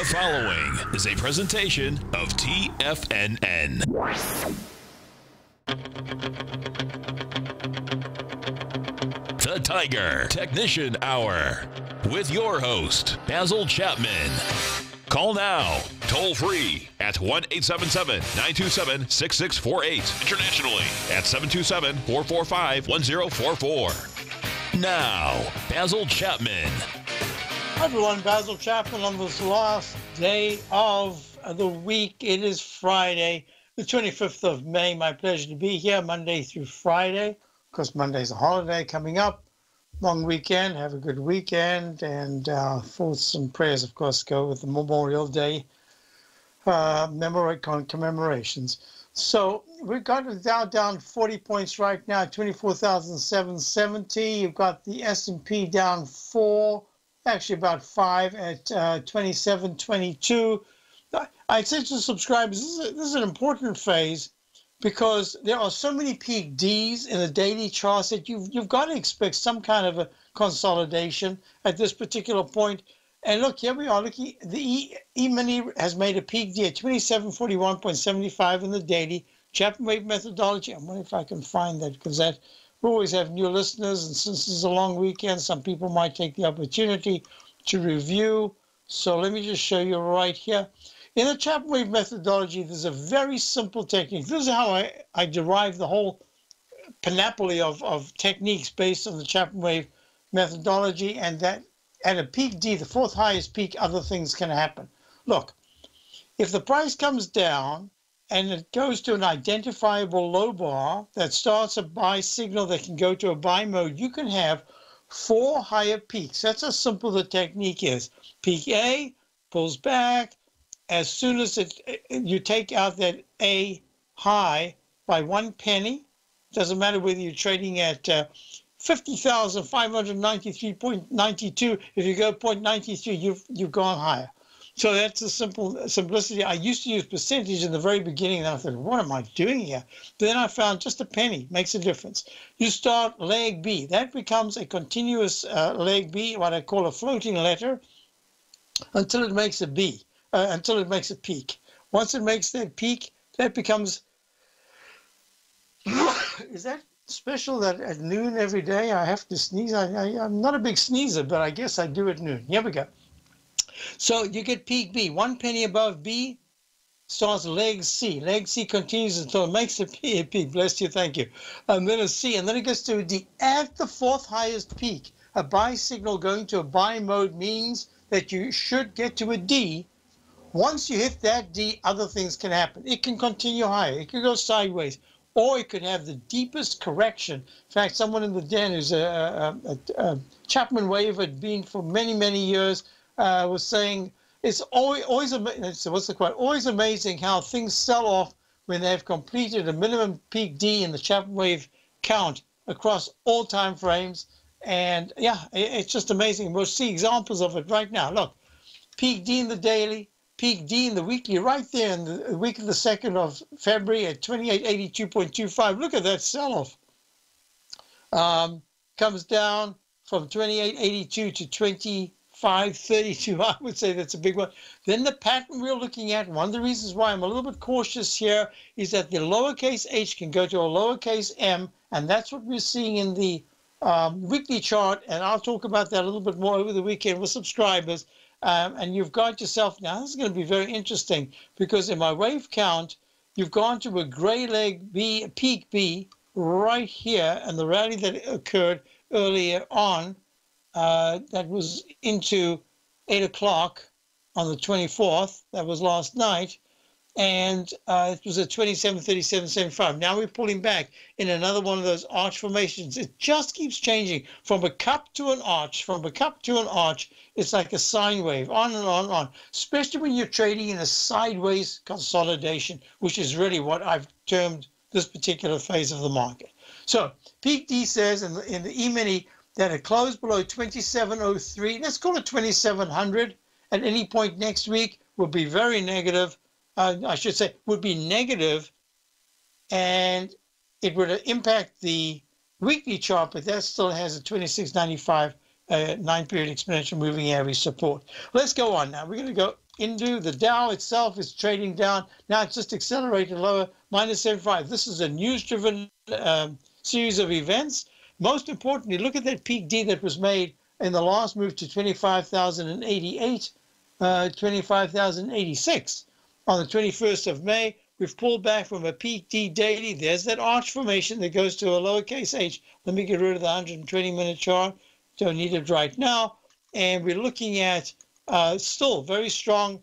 The following is a presentation of TFNN. The Tiger Technician Hour with your host, Basil Chapman. Call now, toll free at 1-877-927-6648. Internationally at 727-445-1044. Now, Basil Chapman. Hi everyone, Basil Chapman on this last day of the week. It is Friday, the 25th of May. My pleasure to be here Monday through Friday. Of course, Monday's a holiday coming up. Long weekend. Have a good weekend. And thoughts and prayers, of course, go with the Memorial Day commemorations. So we've got the Dow down 40 points right now, 24,770. You've got the S&P down 4. Actually about 5 at 27.22. I said to subscribers, this is an important phase because there are so many peak Ds in the daily charts that you've got to expect some kind of a consolidation at this particular point. And look, here we are looking, the E-mini has made a peak D at 2741.75 in the daily. Chapman wave methodology, I wonder if I can find that because that we always have new listeners, and since it's a long weekend, some people might take the opportunity to review. So let me just show you right here. In the Chapman wave methodology, there's a very simple technique. This is how I derive the whole panoply of techniques based on the Chapman wave methodology, and that at a peak D, the fourth highest peak, other things can happen. Look, if the price comes down, and it goes to an identifiable low bar that starts a buy signal that can go to a buy mode, you can have 4 higher peaks. That's how simple the technique is. Peak A pulls back. As soon as you take out that A high by 1 penny, doesn't matter whether you're trading at 50,593.92. If you go 0.93, you've gone higher. So that's the simplicity. I used to use percentage in the very beginning, and I thought, what am I doing here? But then I found just a penny makes a difference. You start leg B. That becomes a continuous leg B, what I call a floating letter, until it makes a B, until it makes a peak. Once it makes that peak, that becomes... Is that special that at noon every day I have to sneeze? I'm not a big sneezer, but I guess I do at noon. Here we go. So you get peak B. 1 penny above B starts leg C. Leg C continues until it makes a peak. Bless you, thank you. And then a C, and then it gets to a D. At the fourth highest peak, a buy signal going to a buy mode means that you should get to a D. Once you hit that D, other things can happen. It can continue higher. It could go sideways. Or it could have the deepest correction. In fact, someone in the den who's a Chapman wave had been for many, many years, was saying it's always amazing. What's the quote? Always amazing how things sell off when they've completed a minimum peak D in the Chapman wave count across all time frames. And yeah, it's just amazing. We'll see examples of it right now. Look, peak D in the daily, peak D in the weekly, right there in the week of the 2nd of February at 2882.25. Look at that sell-off. Comes down from 2882 to 2532. I would say that's a big one. Then the pattern we're looking at, one of the reasons why I'm a little bit cautious here is that the lowercase h can go to a lowercase m, and that's what we're seeing in the weekly chart, and I'll talk about that a little bit more over the weekend with subscribers. And you've got yourself, now this is going to be very interesting because in my wave count, you've gone to a gray leg B, peak B, right here, and the rally that occurred earlier on, that was into 8 o'clock on the 24th. That was last night. And it was at 27.37.75. Now we're pulling back in another one of those arch formations. It just keeps changing from a cup to an arch, from a cup to an arch. It's like a sine wave, on and on and on, especially when you're trading in a sideways consolidation, which is really what I've termed this particular phase of the market. So peak D says in the E-mini that it closed below 27.03. Let's call it 2700 at any point next week will be very negative. I should say would be negative, and it would impact the weekly chart, but that still has a 26.95 9-period exponential moving average support. Let's go on now. We're going to go The Dow itself is trading down. Now it's just accelerated lower, -75. This is a news-driven series of events. Most importantly, look at that peak D that was made in the last move to 25,088, 25,086. On the 21st of May, we've pulled back from a peak D daily. There's that arch formation that goes to a lowercase h. Let me get rid of the 120-minute chart. Don't need it right now. And we're looking at still very strong.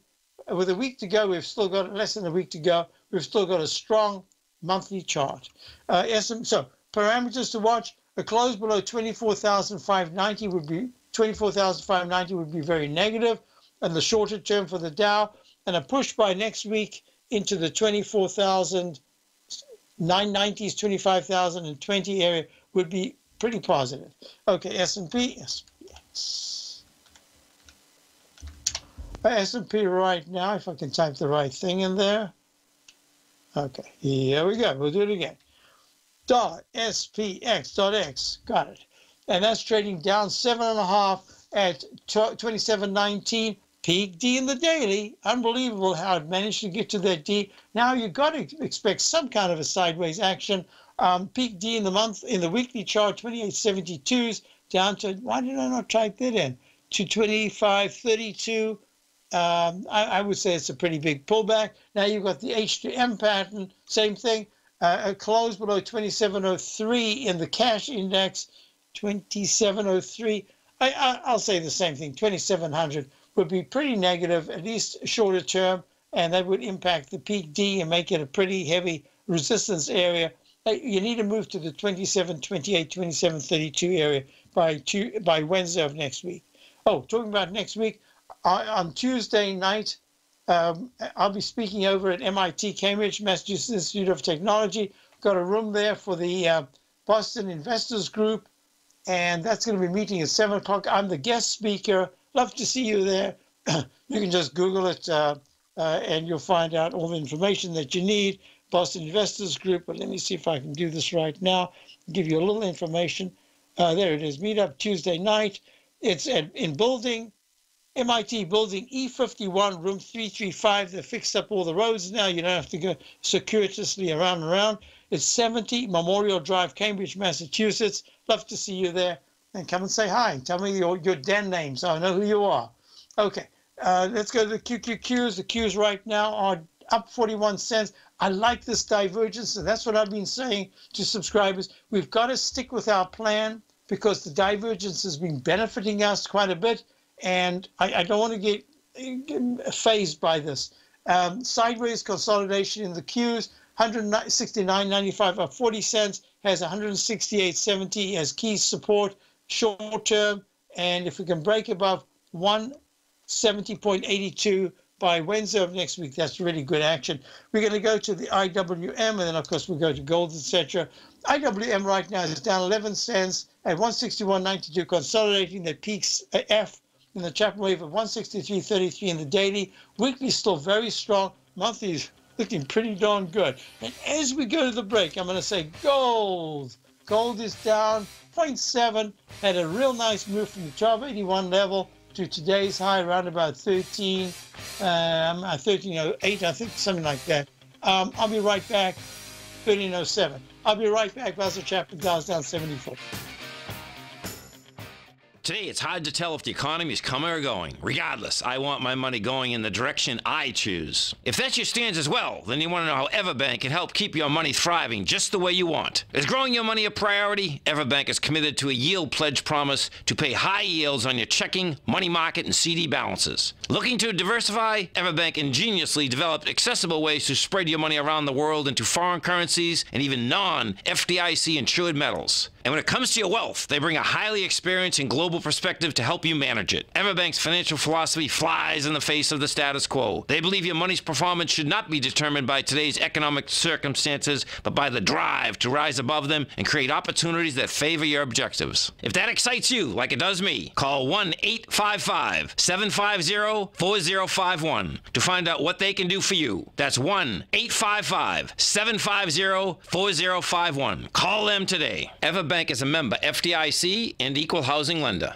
With a week to go, we've still got less than a week to go. We've still got a strong monthly chart. So parameters to watch: a close below 24,590 would be 24,590 would be very negative, and the shorter term for the Dow, and a push by next week into the 24,990s, 25,020 area would be pretty positive. Okay, S&P. S&P right now, if I can type the right thing in there. Okay, here we go. We'll do it again. .SPX.X, got it. And that's trading down 7.5 at 27.19. Peak D in the daily. Unbelievable how it managed to get to that D. Now you've got to expect some kind of a sideways action. Peak D in the month, in the weekly chart, 28.72s down to, why did I not type that in? To 25.32. I would say it's a pretty big pullback. Now you've got the H2M pattern, same thing. A close below 27.03 in the cash index, 27.03. I'll say the same thing, 2,700 would be pretty negative, at least shorter term, and that would impact the peak D and make it a pretty heavy resistance area. You need to move to the 27.28, 27.32 area by Wednesday of next week. Oh, talking about next week, on Tuesday night, I'll be speaking over at MIT Cambridge, Massachusetts Institute of Technology. Got a room there for the Boston Investors Group, and that's going to be meeting at 7 o'clock. I'm the guest speaker. Love to see you there. You can just Google it, and you'll find out all the information that you need. Boston Investors Group. But let me see if I can do this right now. Give you a little information. There it is. Meet up Tuesday night. It's in building. MIT building E51, room 335. They fixed up all the roads now. You don't have to go circuitously around and around. It's 70 Memorial Drive, Cambridge, Massachusetts. Love to see you there. And come and say hi. Tell me your den name so I know who you are. Okay, let's go to the QQQs. The Qs right now are up 41 cents. I like this divergence, and that's what I've been saying to subscribers. We've got to stick with our plan because the divergence has been benefiting us quite a bit. And I don't want to get phased by this. Sideways consolidation in the Qs, 169.95 up 40 cents, has 168.70 as key support short term. And if we can break above 170.82 by Wednesday of next week, that's really good action. We're going to go to the IWM, and then, of course, we go to gold, etc. IWM right now is down 11 cents at 161.92, consolidating the peaks F in the Chapman wave of 163.33 in the daily. Weekly still very strong. Monthly is looking pretty darn good. And as we go to the break, I'm going to say gold. Gold is down 0.7. Had a real nice move from the 1281 level to today's high around about 1308, I think, something like that. I'll be right back. 1307. I'll be right back. Basil Chapman, Dow's down 74. Today, it's hard to tell if the economy is coming or going. Regardless, I want my money going in the direction I choose. If that's your stance as well, then you want to know how Everbank can help keep your money thriving just the way you want. Is growing your money a priority? Everbank is committed to a yield pledge promise to pay high yields on your checking, money market, and CD balances. Looking to diversify? Everbank ingeniously developed accessible ways to spread your money around the world into foreign currencies and even non-FDIC insured metals. And when it comes to your wealth, they bring a highly experienced and global perspective to help you manage it. Everbank's financial philosophy flies in the face of the status quo. They believe your money's performance should not be determined by today's economic circumstances, but by the drive to rise above them and create opportunities that favor your objectives. If that excites you, like it does me, call 1-855-750-4051 to find out what they can do for you. That's 1-855-750-4051. Call them today. Everbank is a member FDIC and equal housing lender.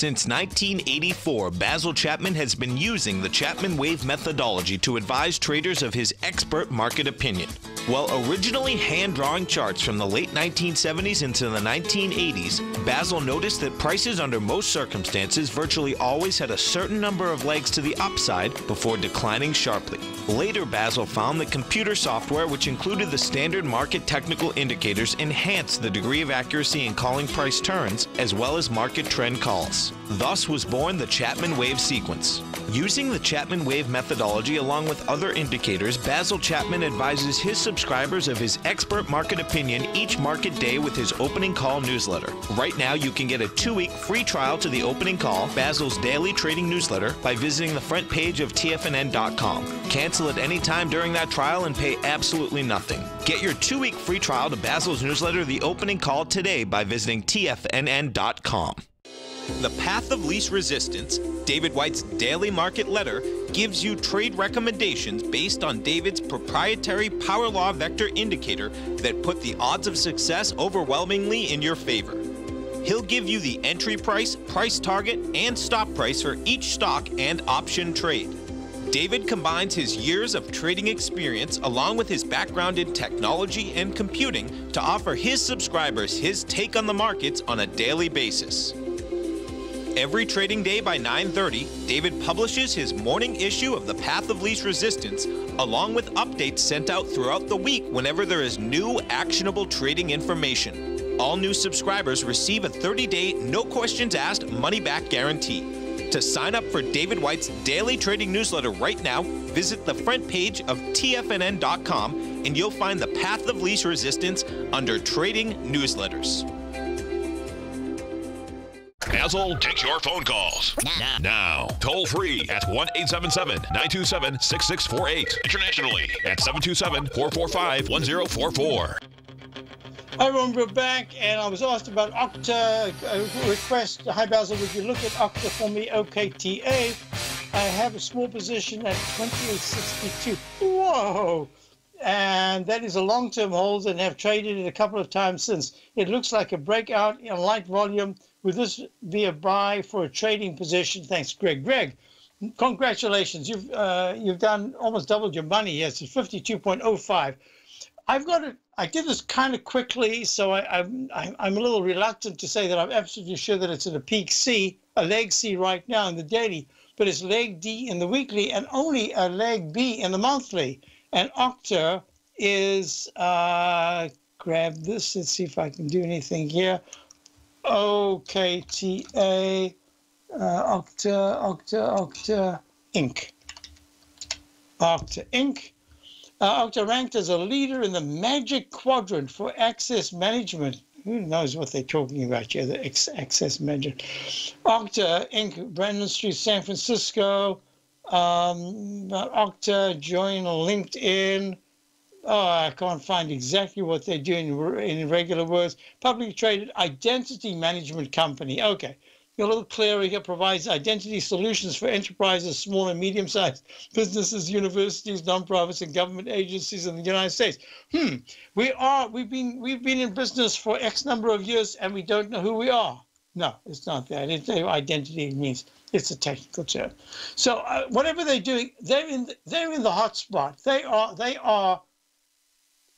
Since 1984, Basil Chapman has been using the Chapman Wave methodology to advise traders of his expert market opinion. While originally hand-drawing charts from the late 1970s into the 1980s, Basil noticed that prices under most circumstances virtually always had a certain number of legs to the upside before declining sharply. Later, Basil found that computer software, which included the standard market technical indicators, enhanced the degree of accuracy in calling price turns as well as market trend calls. Thus was born the Chapman Wave sequence. Using the Chapman Wave methodology along with other indicators, Basil Chapman advises his subscribers of his expert market opinion each market day with his opening call newsletter. Right now, you can get a 2-week free trial to the opening call, Basil's daily trading newsletter, by visiting the front page of TFNN.com. Cancel at any time during that trial and pay absolutely nothing. Get your 2-week free trial to Basil's newsletter, The Opening Call, today by visiting TFNN.com. The Path of Least Resistance, David White's daily market letter, gives you trade recommendations based on David's proprietary Power Law Vector indicator that put the odds of success overwhelmingly in your favor. He'll give you the entry price, price target, and stop price for each stock and option trade. David combines his years of trading experience along with his background in technology and computing to offer his subscribers his take on the markets on a daily basis. Every trading day by 9:30, David publishes his morning issue of The Path of Least Resistance, along with updates sent out throughout the week whenever there is new actionable trading information. All new subscribers receive a 30-day, no questions asked, money-back guarantee. To sign up for David White's daily trading newsletter right now, visit the front page of TFNN.com and you'll find The Path of Least Resistance under Trading Newsletters. Basil takes your phone calls. Now. Toll free at 1-877-927-6648. Internationally at 727-445-1044. Hi, everyone, we're back, and I was asked about Okta request. Hi, Basil, would you look at Okta for me, OKTA? I have a small position at 2862. Whoa! And that is a long-term hold and have traded it a couple of times since. It looks like a breakout in light volume. Would this be a buy for a trading position? Thanks, Greg. Greg, congratulations. You've done almost doubled your money. Yes, it's 52.05. I did this kind of quickly, so I'm a little reluctant to say that I'm absolutely sure that it's at a peak C, a leg C right now in the daily, but it's leg D in the weekly and only a leg B in the monthly. And Okta is, grab this, let's see if I can do anything here. OKTA, Okta Inc. Okta Inc. Okta ranked as a leader in the Magic Quadrant for Access Management. Who knows what they're talking about here, the Access Management. Okta Inc., Brandon Street, San Francisco. Okta, join LinkedIn. Oh, I can't find exactly what they're doing in regular words. Publicly traded identity management company. Okay. A little clearer here, provides identity solutions for enterprises, small and medium-sized businesses, universities, nonprofits, and government agencies in the United States. We've been in business for X number of years, and we don't know who we are. No, it's not that. It's identity means it's a technical term. So whatever they're doing, they're in the hot spot. They are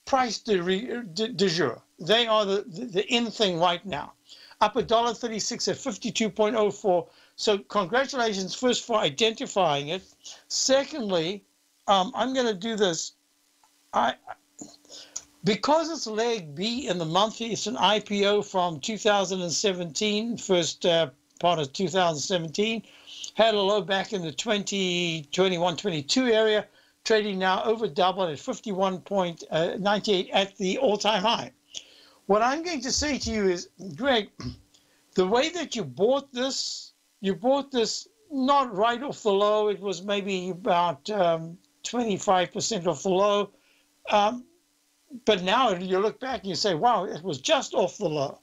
price du jour. They are the in thing right now. Up $1.36 at 52.04. So congratulations first for identifying it. Secondly, I'm going to do this. Because it's leg B in the monthly, it's an IPO from 2017, first part of 2017. Had a low back in the 21-22 area, trading now over double at 51.98 at the all-time high. What I'm going to say to you is, Greg, the way that you bought this not right off the low. It was maybe about 25% off the low. But now you look back and you say, wow, it was just off the low.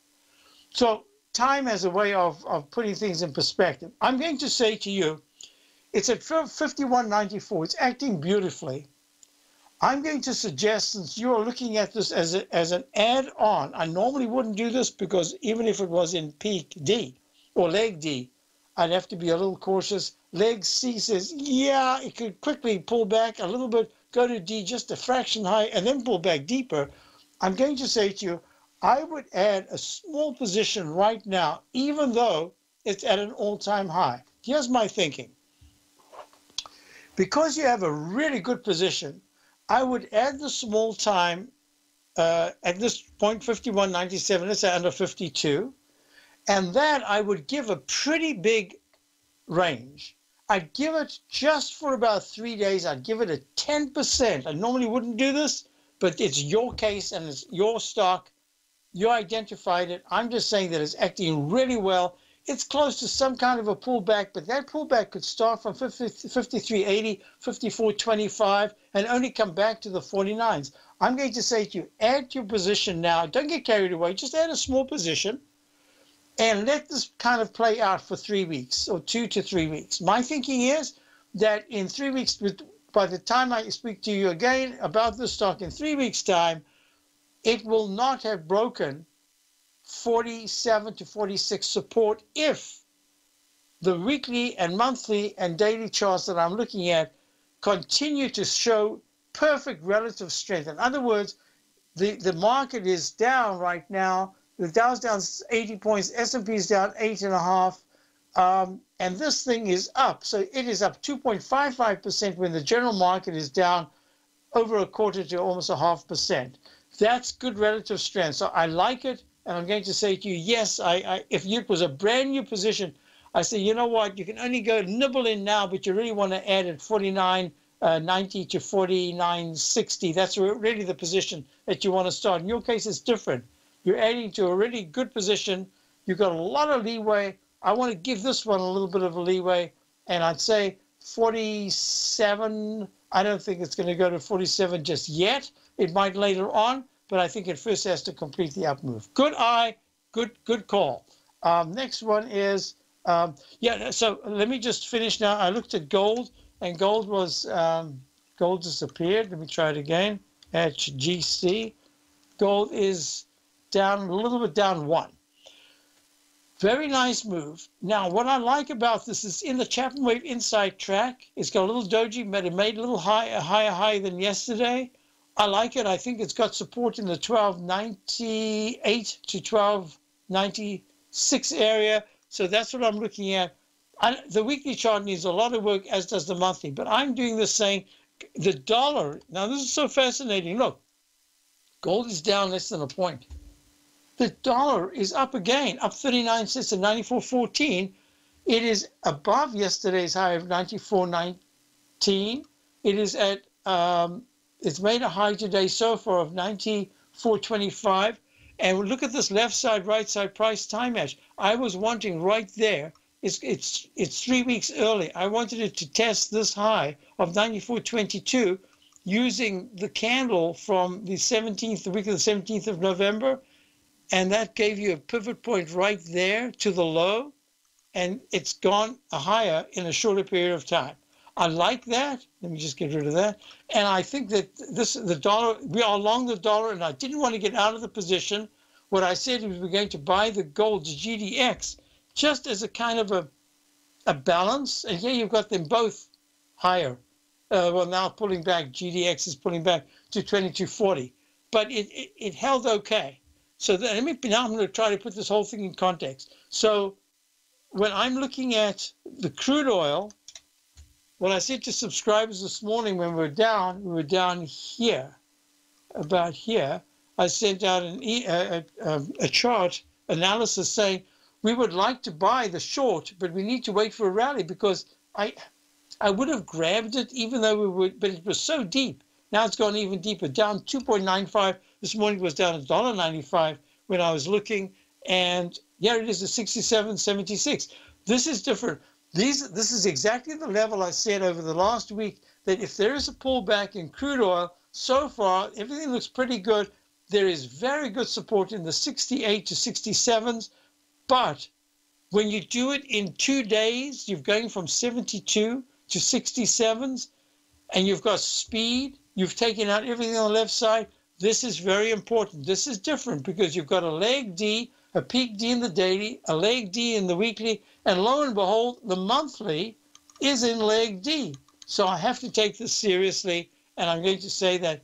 So time has a way of putting things in perspective. I'm going to say to you, it's at 51.94. It's acting beautifully. I'm going to suggest, since you're looking at this as an add-on, I normally wouldn't do this because even if it was in peak D or leg D, I'd have to be a little cautious. Leg C says, yeah, it could quickly pull back a little bit, go to D just a fraction high, and then pull back deeper. I'm going to say to you, I would add a small position right now, even though it's at an all-time high. Here's my thinking. Because you have a really good position, I would add the small time at this point, 51.97, let's say under 52. And that I would give a pretty big range. I'd give it just for about 3 days. I'd give it a 10%. I normally wouldn't do this, but it's your case and it's your stock. You identified it. I'm just saying that it's acting really well. It's close to some kind of a pullback, but that pullback could start from 53.80, 54.25, and only come back to the 49s. I'm going to say to you, add to your position now. Don't get carried away. Just add a small position and let this kind of play out for 3 weeks or 2 to 3 weeks. My thinking is that in 3 weeks, by the time I speak to you again about the stock in 3 weeks' time, it will not have broken 47 to 46 support if the weekly and monthly and daily charts that I'm looking at continue to show perfect relative strength. In other words, the market is down right now. The Dow's down 80 points, S&P is down 8.5, and this thing is up. So it is up 2.55% when the general market is down over a quarter to almost 0.5%. That's good relative strength. So I like it, and I'm going to say to you, yes, if it was a brand new position, I say, you know what, you can only go nibble in now, but you really want to add at 49.90 to 49.60. That's really the position that you want to start. In your case, it's different. You're adding to a really good position. You've got a lot of leeway. I want to give this one a little bit of a leeway, and I'd say 47. I don't think it's going to go to 47 just yet. It might later on, but I think it first has to complete the up move. Good eye, good call. Next one is, so let me just finish now. I looked at gold, and gold disappeared. Let me try it again. At GC, gold is down a little bit, down 1. Very nice move. Now, what I like about this is in the Chapman Wave Inside track, it's got a little doji, but it made a little higher high than yesterday. I like it. I think it's got support in the 1298 to 1296 area. So that's what I'm looking at. The weekly chart needs a lot of work, as does the monthly. But I'm doing this saying the dollar. Now, this is so fascinating. Look, gold is down less than a point. The dollar is up again, up 39 cents to 94.14. It is above yesterday's high of 94.19. It is at, it's made a high today so far of 94.25. And look at this left side, right side price time match. I was wanting right there. It's 3 weeks early. I wanted it to test this high of 94.22 using the candle from the 17th, the week of the 17th of November. And that gave you a pivot point right there to the low, and it's gone higher in a shorter period of time. I like that. Let me just get rid of that. And I think that the dollar, we are long the dollar, and I didn't want to get out of the position. What I said was we're going to buy the gold GDX just as a kind of a balance. And here you've got them both higher. Well, now pulling back, GDX is pulling back to 22.40, but it held okay. So now I'm going to try to put this whole thing in context. So when I'm looking at the crude oil, what I said to subscribers this morning when we were down here, about here. I sent out a chart analysis saying we would like to buy the short, but we need to wait for a rally because I would have grabbed it even though we would, but it was so deep. Now it's gone even deeper, down 2.95. This morning was down $1.95 when I was looking, and here it is at 67.76. This is different. This is exactly the level I said over the last week that if there is a pullback in crude oil, so far everything looks pretty good. There is very good support in the 68 to 67s, but when you do it in 2 days, you're going from 72 to 67s, and you've got speed. You've taken out everything on the left side. This is very important. This is different because you've got a leg D, a peak D in the daily, a leg D in the weekly, and lo and behold, the monthly is in leg D. So I have to take this seriously, and I'm going to say that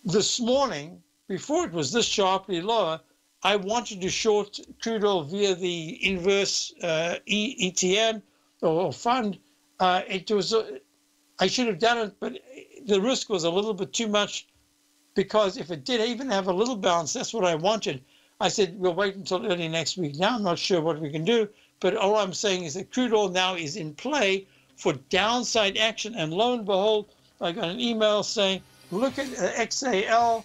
this morning, before it was this sharply lower, I wanted to short crude oil via the inverse ETN or fund. I should have done it, but the risk was a little bit too much, because if it did even have a little bounce, that's what I wanted. I said, we'll wait until early next week. Now I'm not sure what we can do, but all I'm saying is that crude oil now is in play for downside action. And lo and behold, I got an email saying, look at XAL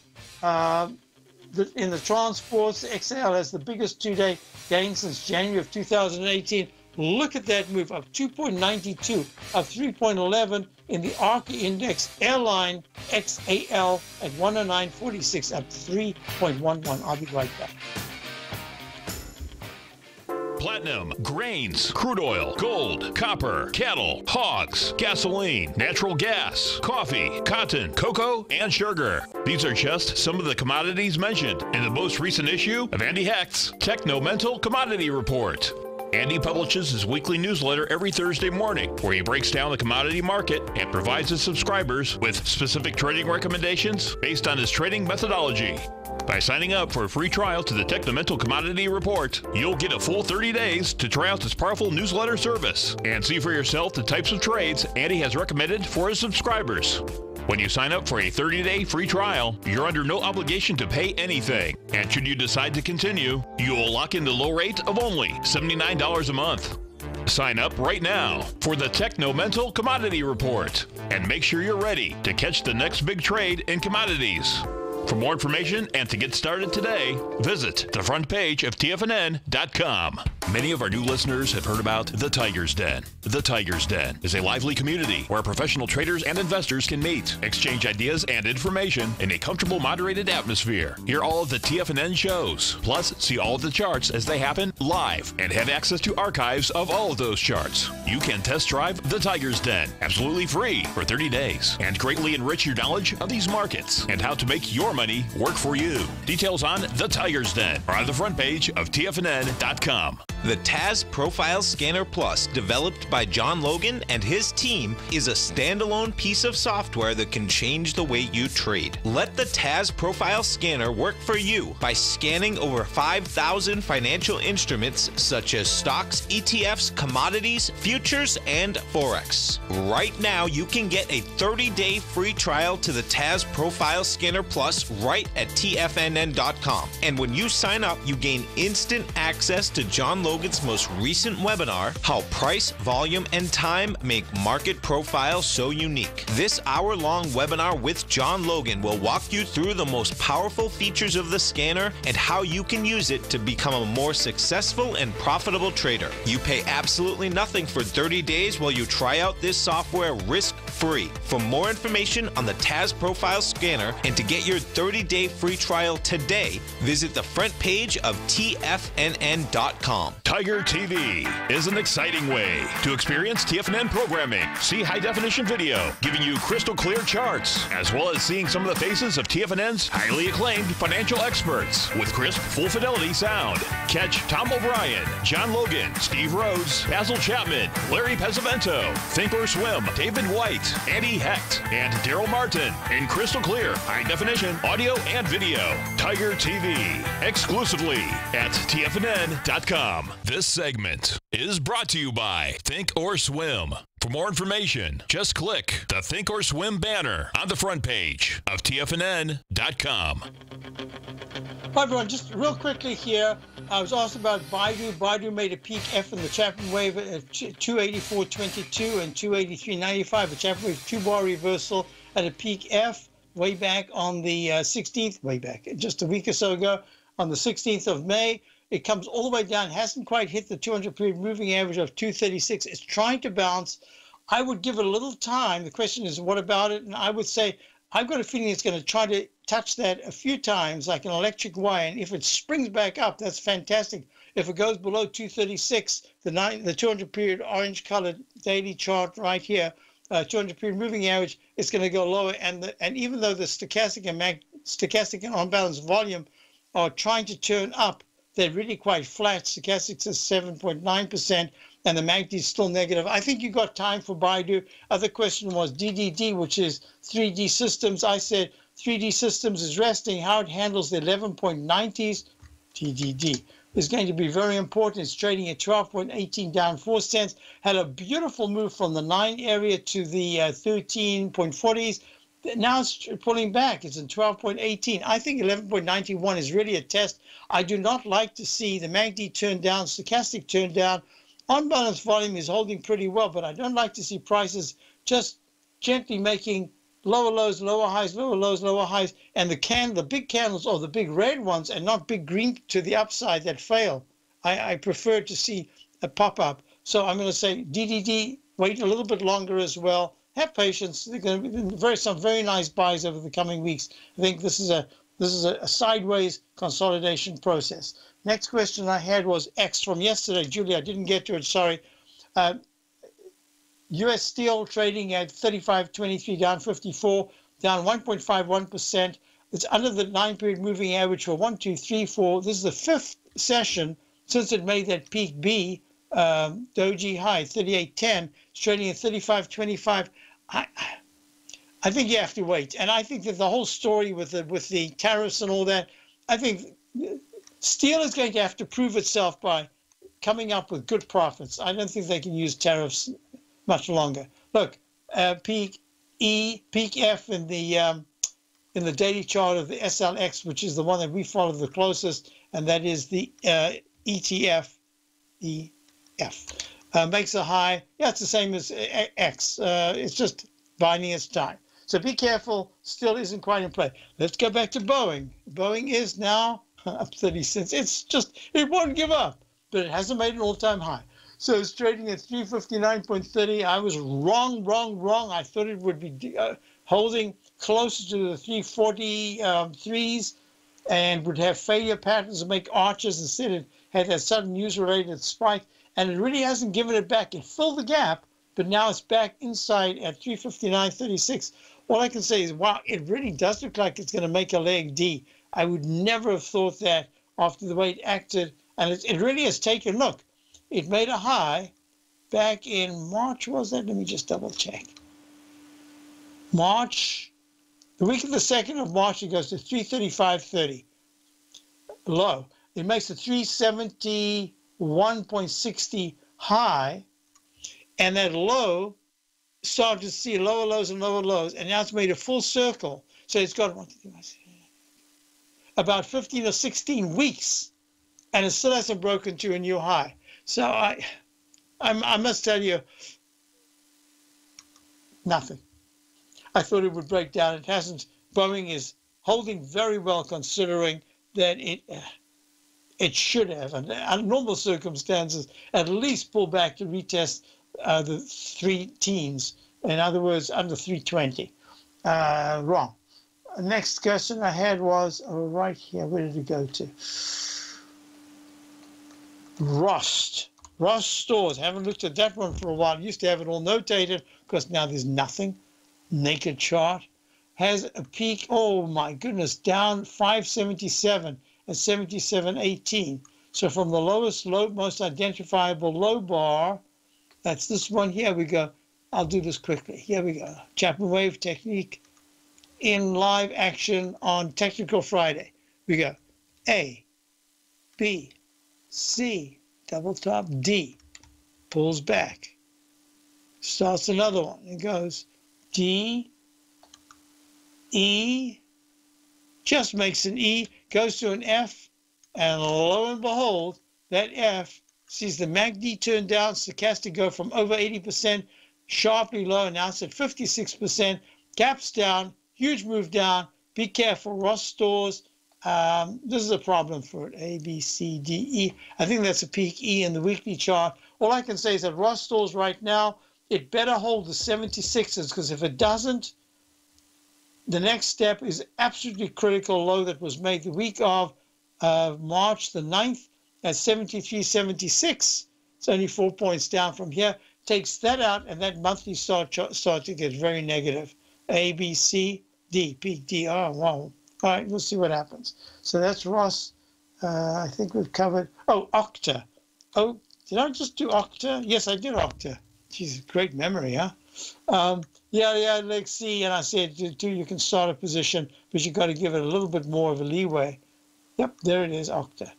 in the transports. XAL has the biggest two-day gain since January of 2018. Look at that move, up 2.92, up 3.11 in the ARC index. Airline XAL at 109.46, up 3.11. I'll be right back. Platinum, grains, crude oil, gold, copper, cattle, hogs, gasoline, natural gas, coffee, cotton, cocoa, and sugar. These are just some of the commodities mentioned in the most recent issue of Andy Hecht's Technomental Commodity Report. Andy publishes his weekly newsletter every Thursday morning, where he breaks down the commodity market and provides his subscribers with specific trading recommendations based on his trading methodology. By signing up for a free trial to the Technomental Commodity Report, you'll get a full 30 days to try out this powerful newsletter service and see for yourself the types of trades Andy has recommended for his subscribers. When you sign up for a 30-day free trial, you're under no obligation to pay anything. And should you decide to continue, you will lock in the low rate of only $79 a month. Sign up right now for the Technomental Commodity Report and make sure you're ready to catch the next big trade in commodities. For more information and to get started today, visit the front page of TFNN.com. Many of our new listeners have heard about The Tiger's Den. The Tiger's Den is a lively community where professional traders and investors can meet, exchange ideas and information in a comfortable, moderated atmosphere. Hear all of the TFNN shows, plus see all of the charts as they happen live and have access to archives of all of those charts. You can test drive The Tiger's Den absolutely free for 30 days and greatly enrich your knowledge of these markets and how to make your money work for you. Details on The Tiger's Den are on the front page of TFNN.com. The TAS Profile Scanner Plus, developed by John Logan and his team, is a standalone piece of software that can change the way you trade. Let the TAS Profile Scanner work for you by scanning over 5,000 financial instruments such as stocks, ETFs, commodities, futures, and Forex. Right now, you can get a 30-day free trial to the TAS Profile Scanner Plus right at TFNN.com. And when you sign up, you gain instant access to John Logan's most recent webinar, How Price, Volume, and Time Make Market Profile So Unique. This hour-long webinar with John Logan will walk you through the most powerful features of the scanner and how you can use it to become a more successful and profitable trader. You pay absolutely nothing for 30 days while you try out this software risk-free. For more information on the TAS Profile Scanner and to get your 30-day free trial today, visit the front page of TFNN.com. Tiger TV is an exciting way to experience TFNN programming. See high-definition video, giving you crystal clear charts, as well as seeing some of the faces of TFNN's highly acclaimed financial experts with crisp, full-fidelity sound. Catch Tom O'Brien, John Logan, Steve Rhodes, Basil Chapman, Larry Pesavento, Think or Swim, David White, Andy Hecht, and Daryl Martin in crystal clear, high-definition audio and video. Tiger TV, exclusively at TFNN.com. This segment is brought to you by Think or Swim. For more information, just click the Think or Swim banner on the front page of TFNN.com. Hi everyone, just real quickly here, I was asked about Baidu. Baidu made a peak F in the Chapman wave at 284.22 and 283.95. A Chapman wave 2-bar reversal at a peak F way back on the 16th, way back, just a week or so ago, on the 16th of May. It comes all the way down, hasn't quite hit the 200-period moving average of 236. It's trying to bounce. I would give it a little time. The question is, what about it? And I would say, I've got a feeling it's going to try to touch that a few times like an electric wire. And if it springs back up, that's fantastic. If it goes below 236, the 200-period orange-colored daily chart right here, 200-period moving average, it's going to go lower. And even though the stochastic and on-balance volume are trying to turn up. They're really quite flat. Stochastic says 7.9%, and the MACD is still negative. I think you got time for Baidu. Other question was DDD, which is 3D Systems. I said 3D Systems is resting. How it handles the 11.90s, DDD, is going to be very important. It's trading at 12.18, down 4 cents. Had a beautiful move from the 9 area to the 13.40s. Now it's pulling back. It's in 12.18. I think 11.91 is really a test. I do not like to see the MACD turn down, stochastic turn down. On balance volume is holding pretty well, but I don't like to see prices just gently making lower lows, lower highs, lower lows, lower highs, and the big candles or the big red ones and not big green to the upside that fail. I prefer to see a pop-up. So I'm going to say DDD, wait a little bit longer as well. Have patience. They're going to be some very nice buys over the coming weeks. I think this is a sideways consolidation process. Next question I had was X from yesterday. Julie, I didn't get to it. Sorry. U.S. steel trading at 35.23, down 54, down 1.51%. It's under the 9-period moving average for 1, 2, 3, 4. This is the 5th session since it made that peak B doji high, 38.10. It's trading at 35.25. I think you have to wait, and I think that the whole story with the tariffs and all that, I think steel is going to have to prove itself by coming up with good profits. I don't think they can use tariffs much longer. Look, peak E, peak F in the daily chart of the SLX, which is the one that we follow the closest, and that is the ETF. Makes a high. Yeah, it's the same as X. It's just biding its time. So be careful. Still isn't quite in play. Let's go back to Boeing. Boeing is now up 30 cents. It won't give up, but it hasn't made an all-time high. So it's trading at 359.30. I was wrong. I thought it would be holding closer to the 343s and would have failure patterns and make arches. Instead, it had that sudden news-related spike. And it really hasn't given it back. It filled the gap, but now it's back inside at 359.36. All I can say is, wow, it really does look like it's going to make a leg D. I would never have thought that after the way it acted. And it really has taken, look, it made a high back in March, was that? Let me just double check. March, the week of the 2nd of March, it goes to 335.30. Low. It makes a 371.60 high, and that low started to see lower lows and lower lows, and now it's made a full circle. So it's got about 15 or 16 weeks, and it still hasn't broken to a new high. So I must tell you, nothing. I thought it would break down. It hasn't. Boeing is holding very well, considering that it should have, under normal circumstances, at least pull back to retest the 3 teens. In other words, under 320. Wrong. Next question I had was right here. Where did it go to? Ross Stores. Haven't looked at that one for a while. Used to have it all notated because now there's nothing. Naked chart. Has a peak, oh my goodness, down 577 at 77.18. So from the lowest low, most identifiable low bar, that's this one here. We go. I'll do this quickly. Here we go. Chapman Wave Technique in live action on Technical Friday. We go A, B, C, double top, D, pulls back, starts another one. It goes D, E, just makes an E, goes to an F, and lo and behold, that F sees the MACD turn down, stochastic go from over 80%, sharply low, now it's at 56%, gaps down, huge move down, be careful, Ross Stores, this is a problem for it, A, B, C, D, E. I think that's a peak E in the weekly chart. All I can say is that Ross Stores right now, it better hold the 76s, because if it doesn't, the next step is absolutely critical low that was made the week of March the 9th at 73.76. It's only 4 points down from here. Takes that out, and that monthly start to get very negative. A, B, C, D, peak D. Oh, wow. All right, we'll see what happens. So that's Ross. I think we've covered. Oh, Okta. Oh, did I just do Okta? Yes, I did Okta. Jeez, great memory, huh? Yeah, let's see. And I said, too, you can start a position, but you've got to give it a little bit more of a leeway. Yep, there it is, Okta.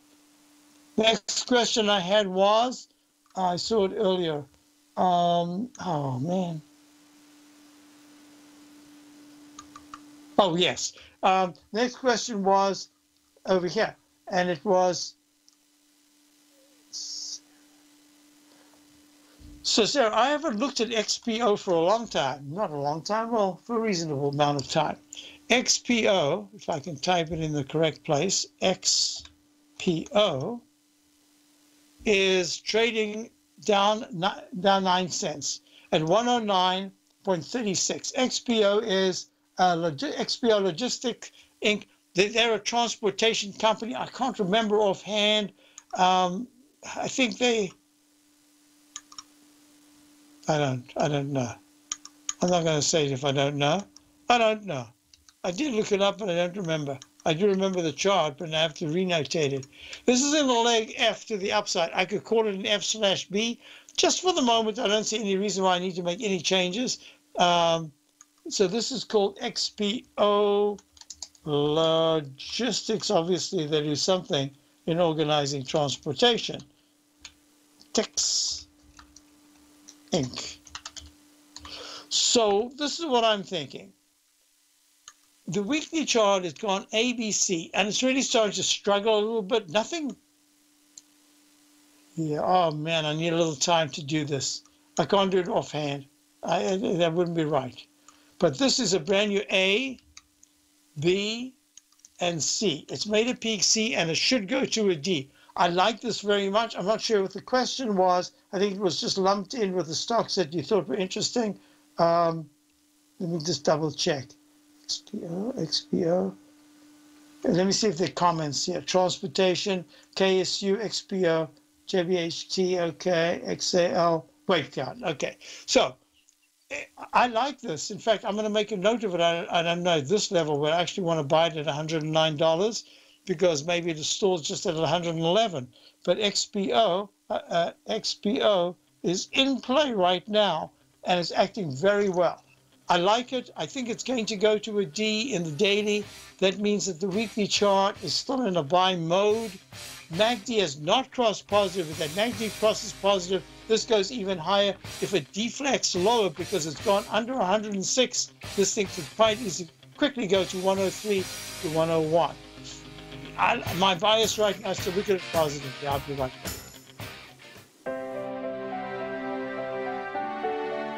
Next question I had was, I saw it earlier. Oh, man. Oh, yes. Next question was over here, and it was, so Sarah, I haven't looked at XPO for a long time. Not a long time, well, for a reasonable amount of time. XPO, if I can type it in the correct place, XPO is trading down 9 cents at 109.36. XPO is XPO Logistics Inc. They're a transportation company. I can't remember offhand. I think they. I don't know. I'm not going to say it if I don't know. I don't know. I did look it up, but I don't remember. I do remember the chart, but I have to renotate it. This is in the leg F to the upside. I could call it an F/B. Just for the moment, I don't see any reason why I need to make any changes. So this is called XPO Logistics. Obviously, they do something in organizing transportation. Tex Inc. So this is what I'm thinking. The weekly chart has gone ABC, and it's really starting to struggle a little bit. Nothing. Yeah, oh man, I need a little time to do this. I can't do it offhand. That wouldn't be right. But this is a brand new A, B, and C. It's made a peak C, and it should go to a D. I like this very much. I'm not sure what the question was. I think it was just lumped in with the stocks that you thought were interesting. Let me just double check. XPO. Let me see if there are comments here. Transportation, KSU, XPO, JBHT, okay, XAL, wait count. Okay. So I like this. In fact, I'm going to make a note of it. I don't know at this level, but I actually want to buy it at $109 because maybe the store's just at 111. But XPO is in play right now and it's acting very well. I like it. I think it's going to go to a D in the daily. That means that the weekly chart is still in a buy mode. MACD has not crossed positive. If that MACD crosses positive, this goes even higher. If it deflects lower because it's gone under 106, this thing could quite easily quickly go to 103 to 101. My bias right now is to look at it positively. I'll be right back.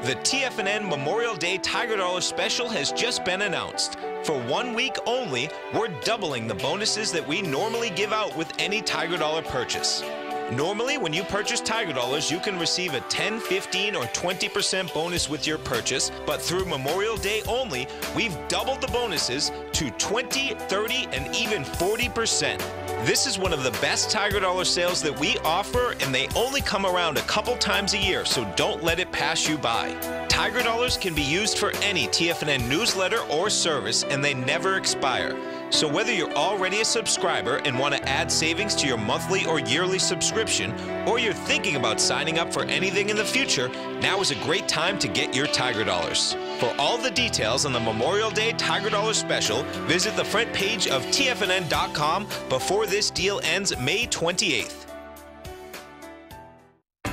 The TFNN Memorial Day Tiger Dollar Special has just been announced. For 1 week only, we're doubling the bonuses that we normally give out with any Tiger Dollar purchase. Normally, when you purchase Tiger Dollars, you can receive a 10, 15, or 20% bonus with your purchase, but through Memorial Day only, we've doubled the bonuses to 20, 30, and even 40%. This is one of the best Tiger Dollar sales that we offer, and they only come around a couple times a year, so don't let it pass you by. Tiger Dollars can be used for any TFNN newsletter or service, and they never expire. So whether you're already a subscriber and want to add savings to your monthly or yearly subscription, or you're thinking about signing up for anything in the future, now is a great time to get your Tiger Dollars. For all the details on the Memorial Day Tiger Dollar Special, visit the front page of TFNN.com before this deal ends May 28th.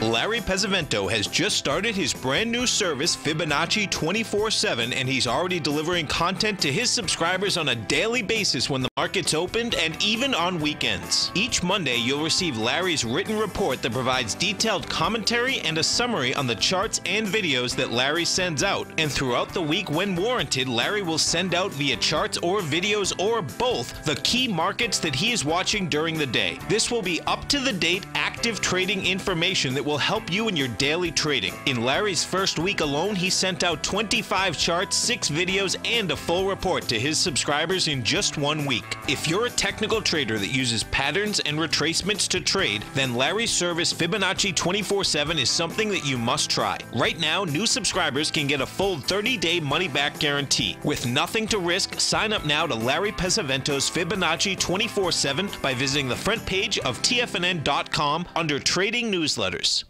Larry Pesavento has just started his brand new service, Fibonacci 24/7, and he's already delivering content to his subscribers on a daily basis when the market's opened and even on weekends. Each Monday, you'll receive Larry's written report that provides detailed commentary and a summary on the charts and videos that Larry sends out. And throughout the week, when warranted, Larry will send out via charts or videos or both the key markets that he is watching during the day. This will be up-to-the-date, active trading information that will will help you in your daily trading. In Larry's first week alone, he sent out 25 charts, 6 videos, and a full report to his subscribers in just 1 week. If you're a technical trader that uses patterns and retracements to trade, then Larry's service Fibonacci 24/7 is something that you must try. Right now, new subscribers can get a full 30-day money-back guarantee. With nothing to risk, sign up now to Larry Pesavento's Fibonacci 24/7 by visiting the front page of TFNN.com under Trading Newsletters.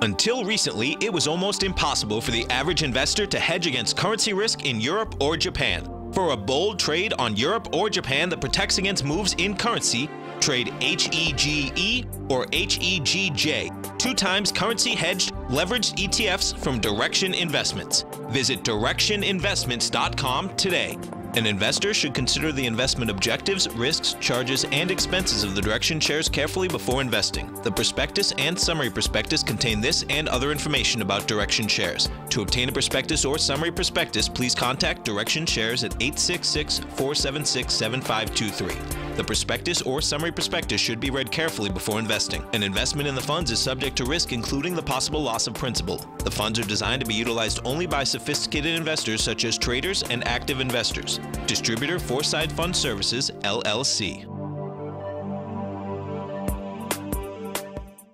Until recently, it was almost impossible for the average investor to hedge against currency risk in Europe or Japan. For a bold trade on Europe or Japan that protects against moves in currency, trade HEGE or HEGJ, 2 times currency hedged leveraged ETFs from Direction Investments. Visit directioninvestments.com today. An investor should consider the investment objectives, risks, charges, and expenses of the Direction shares carefully before investing. The prospectus and summary prospectus contain this and other information about Direction shares. To obtain a prospectus or summary prospectus, please contact Direction shares at 866-476-7523. The prospectus or summary prospectus should be read carefully before investing. An investment in the funds is subject to risk, including the possible loss of principal. The funds are designed to be utilized only by sophisticated investors such as traders and active investors. Distributor Foreside Fund Services, LLC.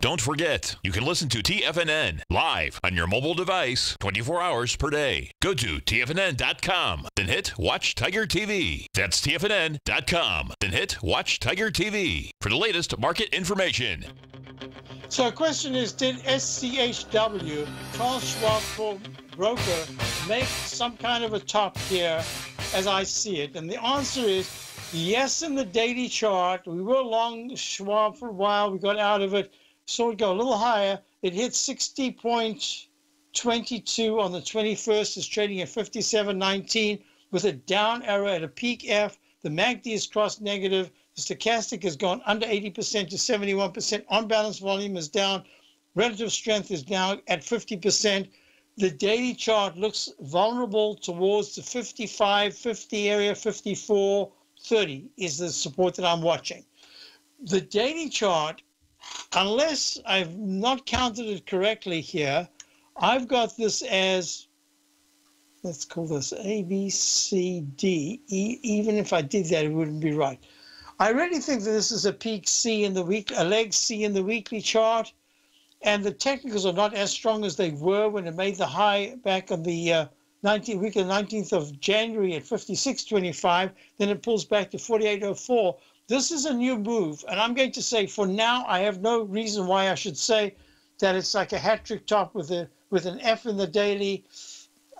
Don't forget, you can listen to TFNN live on your mobile device 24 hours per day. Go to TFNN.com, then hit Watch Tiger TV. That's TFNN.com, then hit Watch Tiger TV for the latest market information. So the question is, did SCHW, Charles Schwab broker, make some kind of a top here as I see it? And the answer is yes. In the daily chart, we were long Schwab for a while. We got out of it. Saw it go a little higher. It hit 60.22 on the 21st. It's trading at 57.19 with a down arrow at a peak F. The MACD is crossed negative. The stochastic has gone under 80% to 71%. On-balance volume is down. Relative strength is down at 50%. The daily chart looks vulnerable towards the 55.50 area. 54.30 is the support that I'm watching. The daily chart, unless I've not counted it correctly here, I've got this as, let's call this A, B, C, D. Even if I did that, it wouldn't be right. I really think that this is a peak C in the week, a leg C in the weekly chart, and the technicals are not as strong as they were when it made the high back on the 19th of January at 56.25. Then it pulls back to 48.04. This is a new move, and I'm going to say for now, I have no reason why I should say that it's like a hat-trick top with an F in the daily.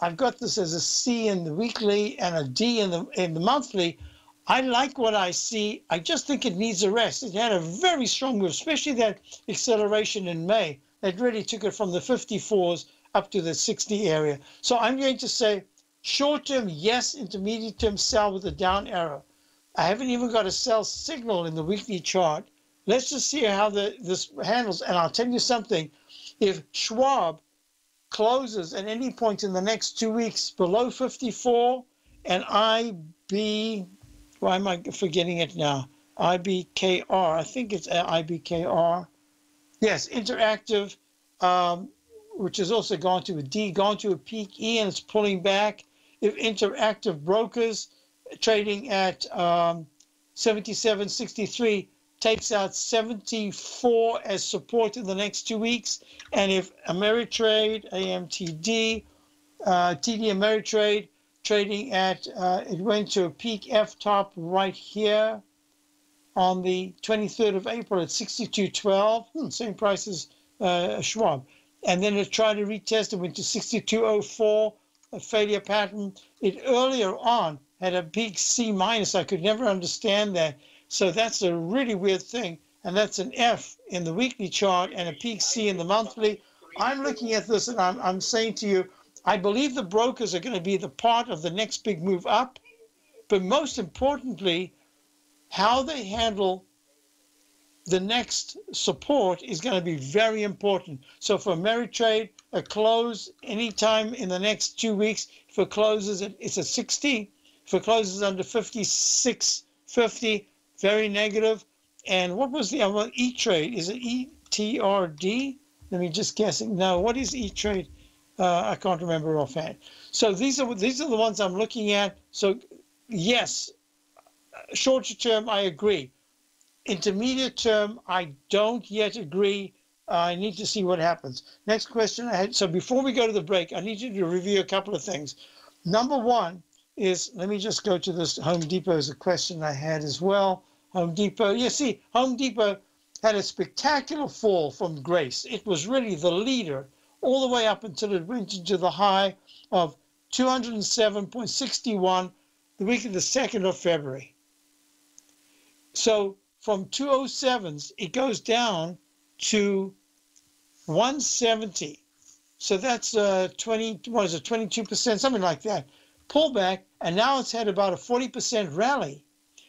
I've got this as a C in the weekly and a D in the monthly. I like what I see. I just think it needs a rest. It had a very strong move, especially that acceleration in May. That really took it from the 54s up to the 60 area. So I'm going to say short-term, yes. Intermediate-term, sell with a down arrow. I haven't even got a sell signal in the weekly chart. Let's just see how this handles. And I'll tell you something. If Schwab closes at any point in the next 2 weeks below 54 and why am I forgetting it now? IBKR. I think it's IBKR. Yes, Interactive, which has also gone to a D, gone to a peak E, and it's pulling back. If Interactive Brokers trading at 77.63 takes out 74 as support in the next 2 weeks, and if Ameritrade, AMTD, TD Ameritrade, trading at, it went to a peak F top right here on the 23rd of April at 62.12, same price as Schwab. And then it tried to retest, it went to 62.04, a failure pattern. It earlier on had a peak C minus. I could never understand that. So that's a really weird thing. And that's an F in the weekly chart and a peak C in the monthly. I'm looking at this and I'm saying to you, I believe the brokers are going to be the part of the next big move up, but most importantly, how they handle the next support is going to be very important. So for Ameritrade, a close anytime in the next 2 weeks, if it closes, it's a 60. If it closes under 56.50, very negative. And what was the other one? E-Trade, is it Let me just guessing. No, what is E-Trade? I can't remember offhand. So these are the ones I'm looking at. So yes, shorter term, I agree. Intermediate term, I don't yet agree. I need to see what happens. Next question I had. So before we go to the break, I need you to review a couple of things. Number one is, let me just go to this. Home Depot is a question I had as well. Home Depot. Yeah, see, Home Depot had a spectacular fall from grace. It was really the leader all the way up until it went into the high of 207.61 the week of the 2nd of February. So from 207s, it goes down to 170. So that's 22%, something like that. Pullback, and now it's had about a 40% rally,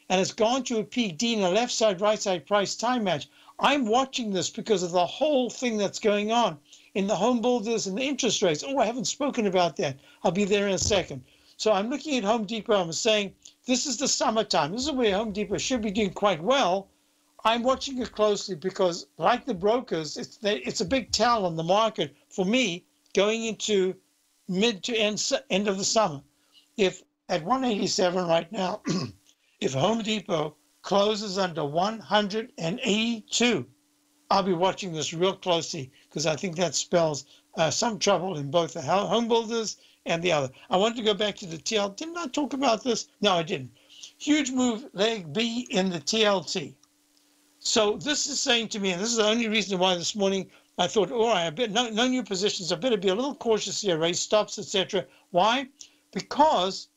and it's gone to a peak D in a left side, right side price time match. I'm watching this because of the whole thing that's going on in the home builders and the interest rates. Oh, I haven't spoken about that. I'll be there in a second. So I'm looking at Home Depot. I'm saying this is the summertime. This is where Home Depot should be doing quite well. I'm watching it closely because, like the brokers, it's a big tell on the market for me going into mid to end of the summer. If at 187 right now, if Home Depot closes under 182, I'll be watching this real closely because I think that spells some trouble in both the home builders and the other. I wanted to go back to the TL. Didn't I talk about this? No, I didn't. Huge move, leg B in the TLT. So this is saying to me, and this is the only reason why this morning I thought, all right, no new positions. I better be a little cautious here, raise stops, etc. Why? Because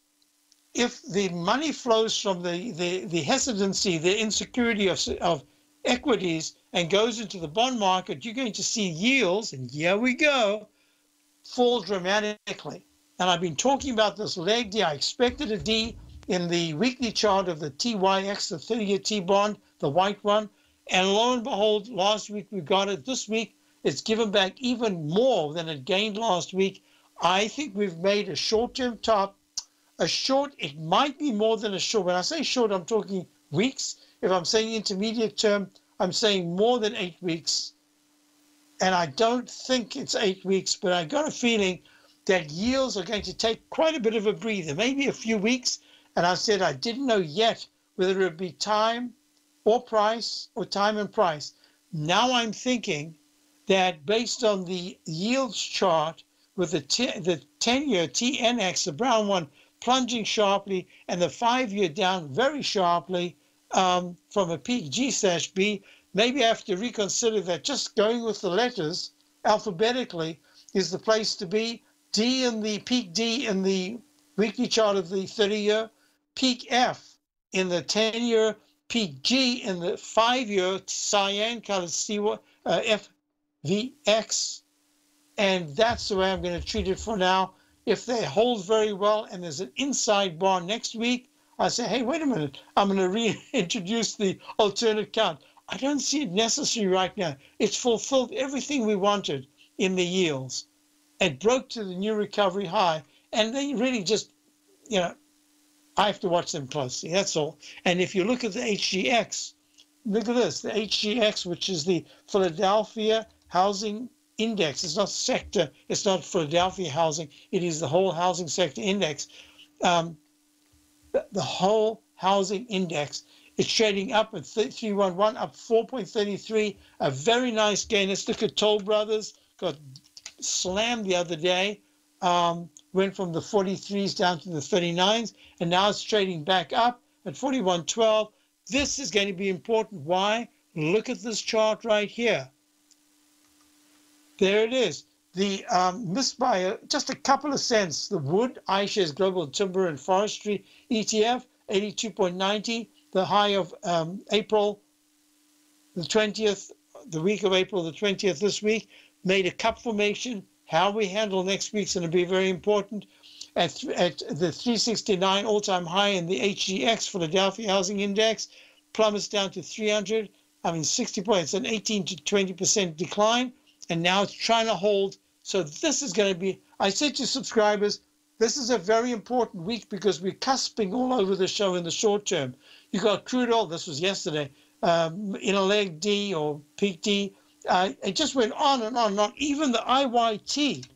if the money flows from the hesitancy, the insecurity of equities and goes into the bond market, you're going to see yields, and here we go, fall dramatically. And I've been talking about this leg D. I expected a D in the weekly chart of the TYX, the 30-year T-bond, the white one. And lo and behold, last week we got it. This week, it's given back even more than it gained last week. I think we've made a short-term top. A short, it might be more than a short. When I say short, I'm talking weeks. If I'm saying intermediate term, I'm saying more than 8 weeks. And I don't think it's 8 weeks, but I got a feeling that yields are going to take quite a bit of a breather, maybe a few weeks. And I said I didn't know yet whether it would be time or price or time and price. Now I'm thinking that based on the yields chart with the 10-year TNX, the brown one, plunging sharply, and the 5-year down very sharply from a peak G/B, maybe I have to reconsider that just going with the letters alphabetically is the place to be. D in the peak D in the weekly chart of the 30-year, peak F in the 10-year, peak G in the 5-year cyan colored FVX. And that's the way I'm going to treat it for now. If they hold very well and there's an inside bar next week, I say, hey, wait a minute, I'm going to reintroduce the alternate count. I don't see it necessary right now. It's fulfilled everything we wanted in the yields. It broke to the new recovery high, and they really just, I have to watch them closely, that's all. And if you look at the HGX, look at this, the HGX, which is the Philadelphia Housing Index. It's not sector, it's not Philadelphia housing, it is the whole housing sector index. The whole housing index, it's trading up at 311, up 4.33, a very nice gain. Let's look at Toll Brothers, got slammed the other day, went from the 43s down to the 39s, and now it's trading back up at 41.12. This is going to be important. Why? Look at this chart right here. There it is. The missed by just a couple of cents. The Wood iShares Global Timber and Forestry ETF, 82.90. The high of April the 20th, the week of April the 20th this week, made a cup formation. How we handle next week's going to be very important. At the 369 all-time high in the HGX, Philadelphia Housing Index, plummets down to 60 points, an 18 to 20% decline. And now it's trying to hold. So this is going to be, I said to subscribers, this is a very important week because we're cusping all over the show in the short term. You got crude oil, this was yesterday, in a leg D or peak D, It just went on and on and on. Even the IYT,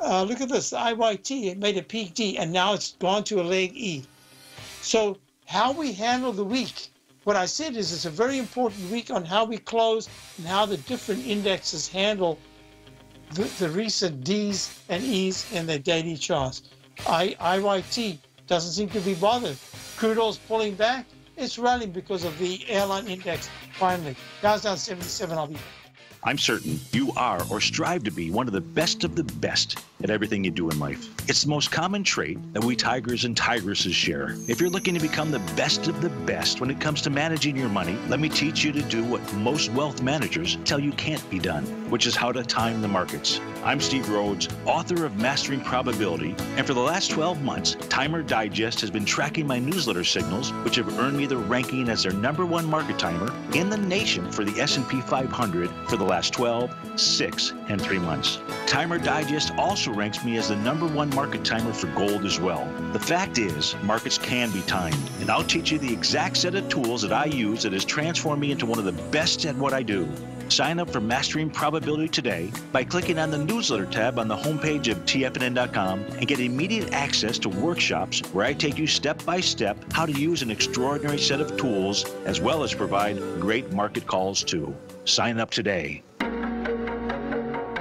look at this, the IYT, it made a peak D, and now it's gone to a leg E. So how we handle the week, what I said is it's a very important week on how we close and how the different indexes handle the recent Ds and Es in their daily charts. IYT doesn't seem to be bothered. Crude oil's pulling back. It's rallying because of the airline index. Finally, Dow's down 77. I'll be back. I'm certain you are or strive to be one of the best at everything you do in life. It's the most common trait that we tigers and tigresses share. If you're looking to become the best of the best when it comes to managing your money, let me teach you to do what most wealth managers tell you can't be done, which is how to time the markets. I'm Steve Rhodes, author of Mastering Probability, and for the last 12 months, Timer Digest has been tracking my newsletter signals, which have earned me the ranking as their #1 market timer in the nation for the S&P 500 for the last 12, 6, and 3 months. Timer Digest also ranks me as the #1 market timer for gold as well. The fact is, markets can be timed, and I'll teach you the exact set of tools that I use that has transformed me into one of the best at what I do. Sign up for Mastering Probability today by clicking on the newsletter tab on the homepage of TFNN.com and get immediate access to workshops where I take you step by step how to use an extraordinary set of tools as well as provide great market calls too. Sign up today.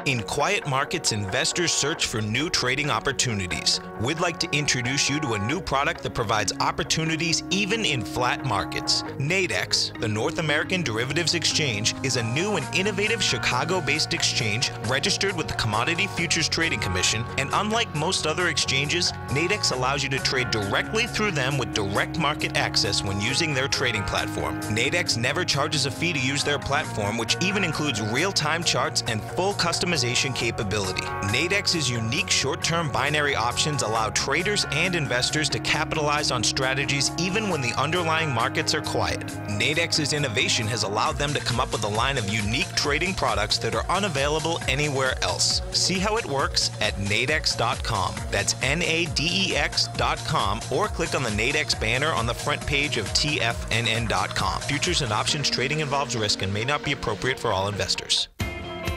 In quiet markets, investors search for new trading opportunities. We'd like to introduce you to a new product that provides opportunities even in flat markets. Nadex, the North American Derivatives Exchange, is a new and innovative Chicago-based exchange registered with the Commodity Futures Trading Commission, and unlike most other exchanges, Nadex allows you to trade directly through them with direct market access when using their trading platform. Nadex never charges a fee to use their platform, which even includes real-time charts and full customization capability. Nadex's unique short-term binary options allow traders and investors to capitalize on strategies even when the underlying markets are quiet. Nadex's innovation has allowed them to come up with a line of unique trading products that are unavailable anywhere else. See how it works at nadex.com. That's NADEX.com, or click on the Nadex banner on the front page of TFNN.com. Futures and options trading involves risk and may not be appropriate for all investors.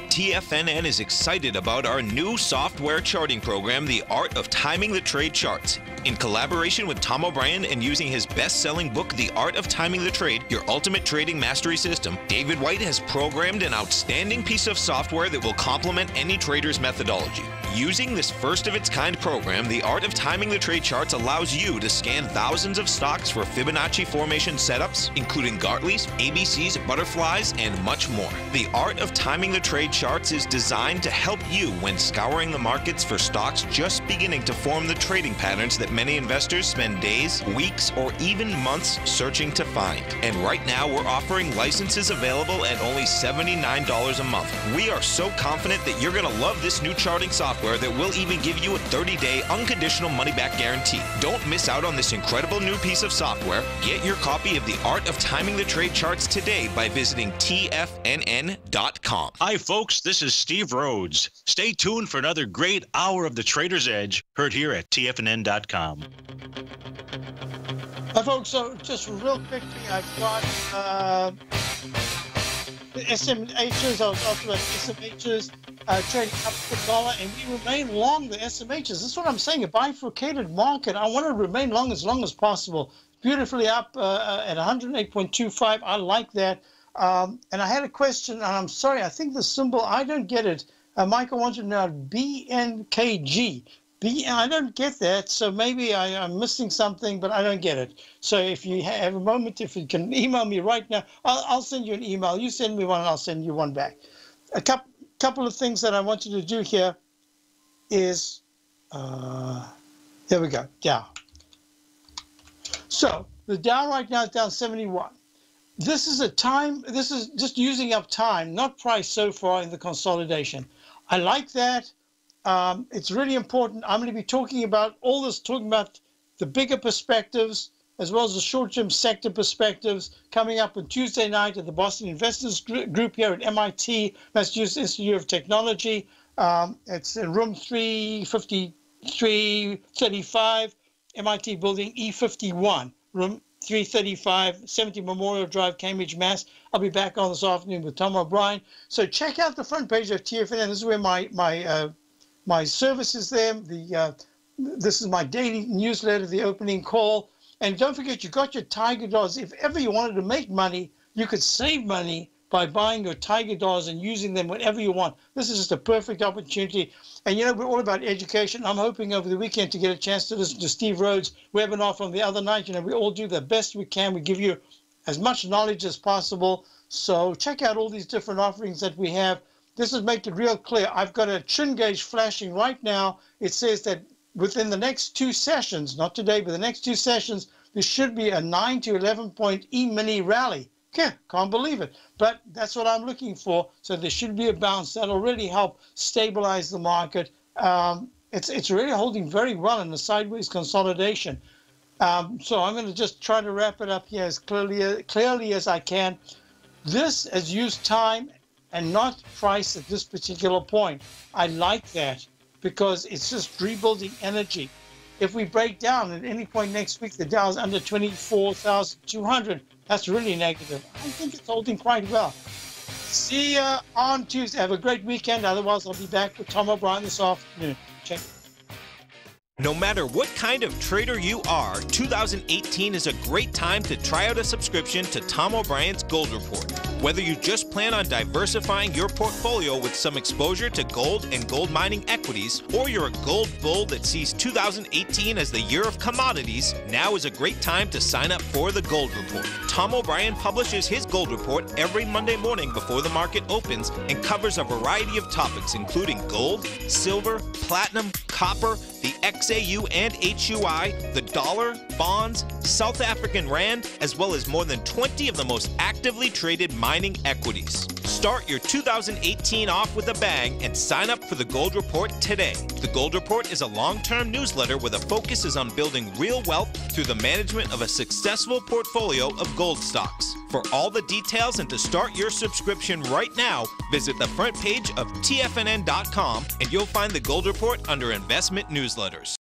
TFNN is excited about our new software charting program, The Art of Timing the Trade Charts. In collaboration with Tom O'Brien and using his best-selling book, The Art of Timing the Trade, Your Ultimate Trading Mastery System, David White has programmed an outstanding piece of software that will complement any trader's methodology. Using this first-of-its-kind program, The Art of Timing the Trade Charts allows you to scan thousands of stocks for Fibonacci formation setups, including Gartley's, ABC's, butterflies, and much more. The Art of Timing the Trade Charts is designed to help you when scouring the markets for stocks just beginning to form the trading patterns that many investors spend days, weeks, or even months searching to find. And right now, we're offering licenses available at only $79 a month. We are so confident that you're going to love this new charting software that will even give you a 30-day unconditional money-back guarantee. Don't miss out on this incredible new piece of software. Get your copy of The Art of Timing the Trade Charts today by visiting TFNN.com. Hi, folks. This is Steve Rhodes. Stay tuned for another great hour of the Trader's Edge, heard here at TFNN.com. Hi, folks. So just real quickly, I've got the SMHs. I was talking about SMHs trading up the dollar, and we remain long the SMHs. This is what I'm saying, a bifurcated market. I want to remain long as possible. Beautifully up at 108.25. I like that. And I had a question, and I'm sorry, I think the symbol, I don't get it. Michael wants to know BNKG. I don't get that, so maybe I'm missing something, but I don't get it. So if you have a moment, if you can email me right now, I'll send you an email. You send me one, and I'll send you one back. A couple of things that I want you to do here is, there we go, Dow. So the Dow right now is down 71. This is just using up time, not price so far in the consolidation. I like that. It's really important. I'm going to be talking about all this, talking about the bigger perspectives as well as the short-term sector perspectives coming up on Tuesday night at the Boston Investors Group here at MIT, Massachusetts Institute of Technology. It's in room 35335, MIT building E51, room 335 70 Memorial Drive, Cambridge, Mass. I'll be back on this afternoon with Tom O'Brien. So check out the front page of TFNN. This is where my service is there. This is my daily newsletter, the opening call. And don't forget, you got your Tiger Dollars. If ever you wanted to make money, you could save money by buying your Tiger Dollars and using them whenever you want. This is just a perfect opportunity. And you know, we're all about education. I'm hoping over the weekend to get a chance to listen to Steve Rhodes' webinar from the other night. You know, we all do the best we can. We give you as much knowledge as possible. So check out all these different offerings that we have. This is make it real clear. I've got a chin gauge flashing right now. It says that within the next 2 sessions, not today, but the next 2 sessions, there should be a 9 to 11 point E-mini rally. Can't believe it. But that's what I'm looking for. So there should be a bounce. That'll really help stabilize the market. It's really holding very well in the sideways consolidation. So I'm going to just try to wrap it up here as clearly as I can. This has used time and not price at this particular point. I like that because it's just rebuilding energy. If we break down at any point next week, the Dow is under 24,200. That's really negative. I think it's holding quite well. See you on Tuesday. Have a great weekend. Otherwise, I'll be back with Tom O'Brien this afternoon. Check it. No matter what kind of trader you are, 2018 is a great time to try out a subscription to Tom O'Brien's Gold Report. Whether you just plan on diversifying your portfolio with some exposure to gold and gold mining equities, or you're a gold bull that sees 2018 as the year of commodities, now is a great time to sign up for the Gold Report. Tom O'Brien publishes his Gold Report every Monday morning before the market opens and covers a variety of topics including gold, silver, platinum, copper, the XAU and HUI, the dollar, bonds, South African rand, as well as more than 20 of the most actively traded mining equities. Start your 2018 off with a bang and sign up for the Gold Report today. The Gold Report is a long-term newsletter where the focus is on building real wealth through the management of a successful portfolio of gold stocks. For all the details and to start your subscription right now, visit the front page of TFNN.com and you'll find the Gold Report under Investment Newsletters.